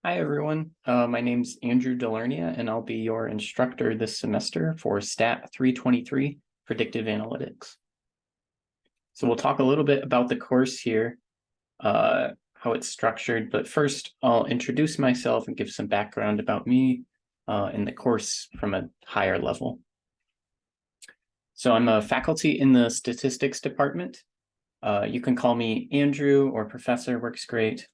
Hi, everyone. My name's Andrew Delernia, and I'll be your instructor this semester for STAT 323, Predictive Analytics. So we'll talk a little bit about the course here, how it's structured, but first I'll introduce myself and give some background about me in the course from a higher level. So I'm a faculty in the statistics department. You can call me Andrew or Professor, works great.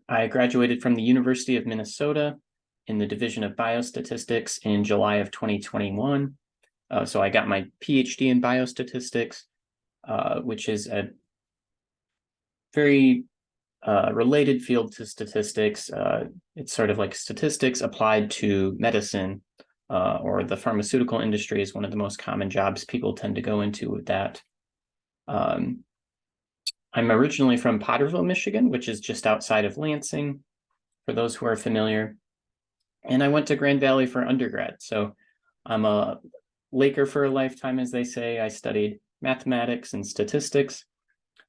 I graduated from the University of Minnesota in the Division of Biostatistics in July of 2021. So I got my PhD in biostatistics, which is a very related field to statistics. It's sort of like statistics applied to medicine, or the pharmaceutical industry is one of the most common jobs people tend to go into with that. I'm originally from Potterville, Michigan, which is just outside of Lansing, for those who are familiar. And I went to Grand Valley for undergrad. So I'm a Laker for a lifetime, as they say. I studied mathematics and statistics.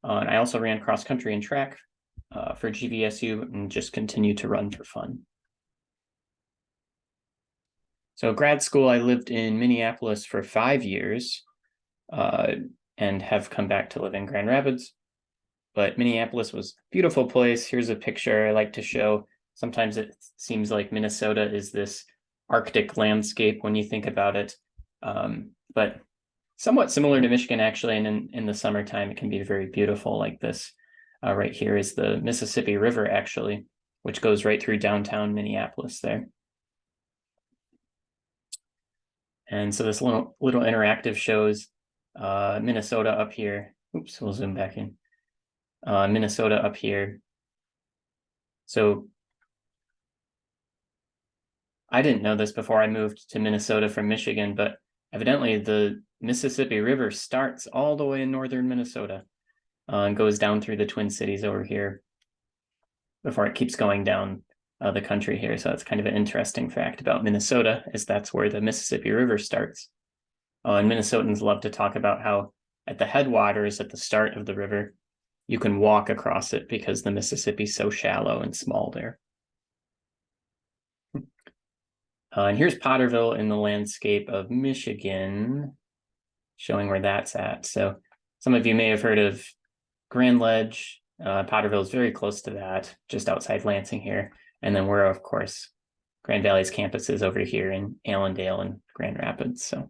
And I also ran cross country and track for GVSU and just continue to run for fun. So grad school, I lived in Minneapolis for 5 years and have come back to live in Grand Rapids. But Minneapolis was a beautiful place. Here's a picture I like to show. Sometimes it seems like Minnesota is this Arctic landscape when you think about it, but somewhat similar to Michigan, actually. And in the summertime, it can be very beautiful like this. Right here is the Mississippi River, actually, which goes right through downtown Minneapolis there. And so this little interactive shows Minnesota up here. Oops, we'll zoom back in. Minnesota up here. So I didn't know this before I moved to Minnesota from Michigan, but evidently the Mississippi River starts all the way in northern Minnesota and goes down through the Twin Cities over here before it keeps going down the country here. So that's kind of an interesting fact about Minnesota, is that's where the Mississippi River starts. And Minnesotans love to talk about how at the headwaters, at the start of the river, you can walk across it because the Mississippi's so shallow and small there. And here's Potterville in the landscape of Michigan, showing where that's at. So some of you may have heard of Grand Ledge. Potterville is very close to that, just outside Lansing here. And then we're, of course, Grand Valley's campus is over here in Allendale and Grand Rapids. So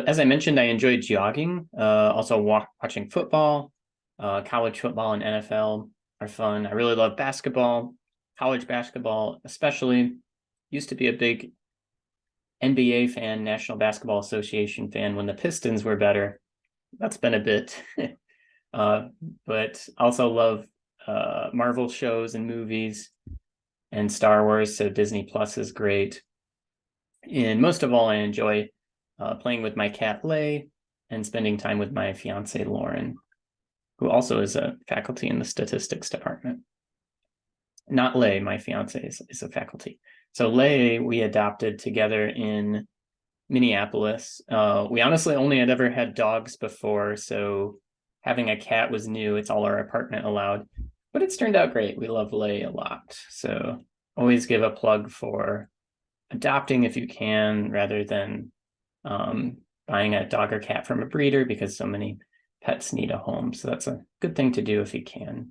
as I mentioned, I enjoyed jogging, also watching football, college football and NFL are fun. I really love basketball, college basketball, especially. Used to be a big NBA fan, National Basketball Association fan, when the Pistons were better. That's been a bit. But also love Marvel shows and movies and Star Wars, so Disney Plus is great. And most of all, I enjoy playing with my cat Lay and spending time with my fiance Lauren, who also is a faculty in the statistics department. Not Lay, my fiance is a faculty. So Lay, we adopted together in Minneapolis. We honestly only had ever had dogs before, so having a cat was new. It's all our apartment allowed, but it's turned out great. We love Lay a lot. So always give a plug for adopting if you can, rather than buying a dog or cat from a breeder, because so many pets need a home. So that's a good thing to do if you can.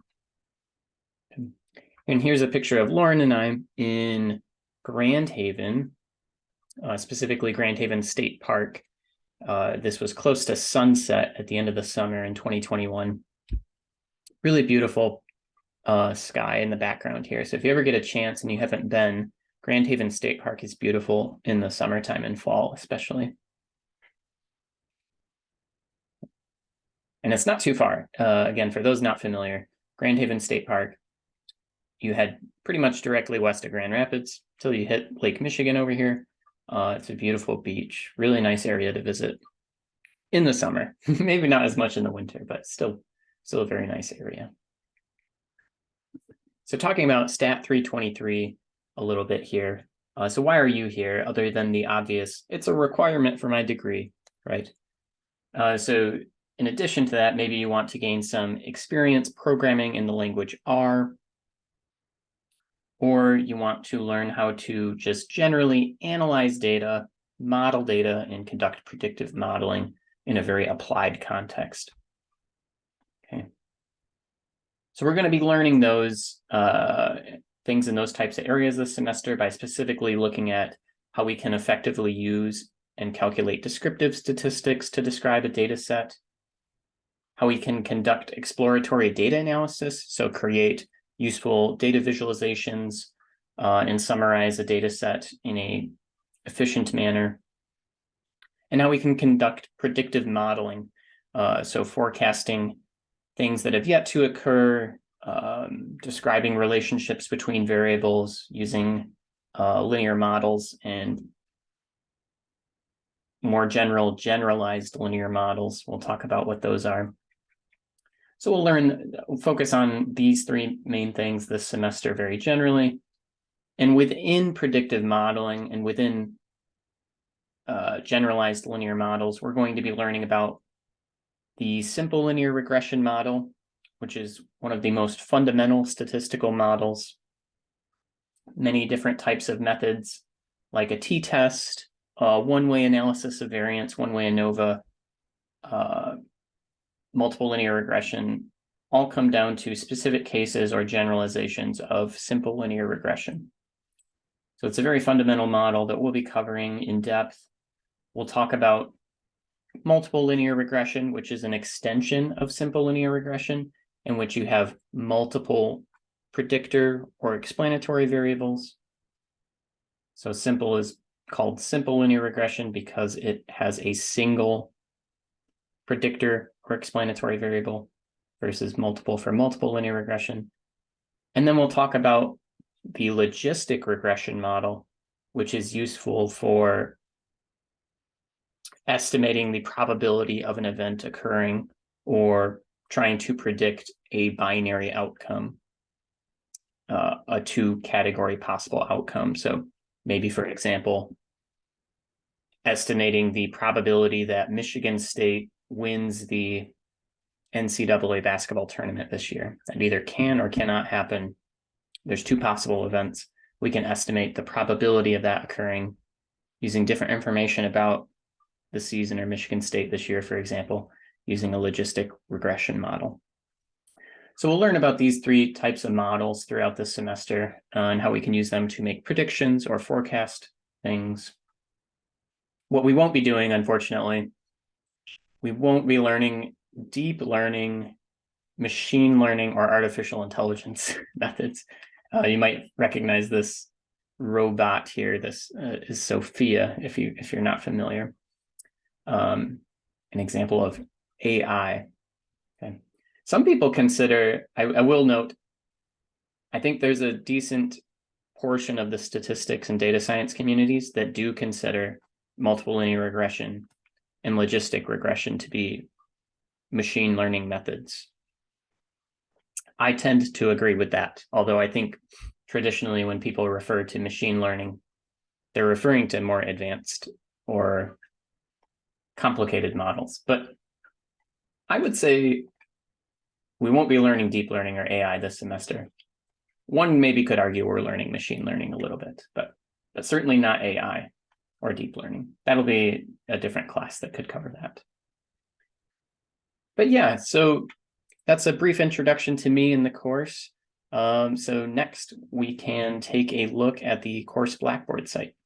And here's a picture of Lauren and I in Grand Haven, specifically Grand Haven State Park. This was close to sunset at the end of the summer in 2021. Really beautiful sky in the background here. So if you ever get a chance and you haven't been, Grand Haven State Park is beautiful in the summertime and fall, especially. And it's not too far. Again, for those not familiar, Grand Haven State Park, you head pretty much directly west of Grand Rapids till you hit Lake Michigan over here. It's a beautiful beach, really nice area to visit in the summer. Maybe not as much in the winter, but still a very nice area. So talking about STAT 323 a little bit here. So why are you here, other than the obvious? It's a requirement for my degree, right? So in addition to that, maybe you want to gain some experience programming in the language R, or you want to learn how to just generally analyze data, model data, and conduct predictive modeling in a very applied context. Okay. So we're going to be learning those things in those types of areas this semester by specifically looking at how we can effectively use and calculate descriptive statistics to describe a data set, how we can conduct exploratory data analysis, so create useful data visualizations and summarize a data set in an efficient manner, and how we can conduct predictive modeling, so forecasting things that have yet to occur, describing relationships between variables using linear models and more generalized linear models. We'll talk about what those are. So we'll focus on these three main things this semester very generally. And within predictive modeling and within generalized linear models, we're going to be learning about the simple linear regression model, which is one of the most fundamental statistical models. Many different types of methods, like a t-test, one-way analysis of variance, one-way ANOVA, multiple linear regression, all come down to specific cases or generalizations of simple linear regression. So it's a very fundamental model that we'll be covering in depth. We'll talk about multiple linear regression, which is an extension of simple linear regression, in which you have multiple predictor or explanatory variables. So simple is called simple linear regression because it has a single predictor or explanatory variable versus multiple for multiple linear regression. And then we'll talk about the logistic regression model, which is useful for estimating the probability of an event occurring or trying to predict a binary outcome, a two-category possible outcome. So maybe, for example, estimating the probability that Michigan State wins the NCAA basketball tournament this year. That either can or cannot happen. There's two possible events. We can estimate the probability of that occurring using different information about the season or Michigan State this year, for example, using a logistic regression model. So we'll learn about these three types of models throughout this semester and how we can use them to make predictions or forecast things. What we won't be doing, unfortunately, we won't be learning deep learning, machine learning, or artificial intelligence methods. You might recognize this robot here. This is Sophia, if you're not familiar. An example of AI. Okay. Some people consider, I will note, I think there's a decent portion of the statistics and data science communities that do consider multiple linear regression and logistic regression to be machine learning methods. I tend to agree with that, although I think traditionally when people refer to machine learning, they're referring to more advanced or complicated models. But I would say we won't be learning deep learning or AI this semester. One maybe could argue we're learning machine learning a little bit, but certainly not AI or deep learning. That'll be a different class that could cover that. But yeah, so that's a brief introduction to me in the course. So next we can take a look at the course Blackboard site.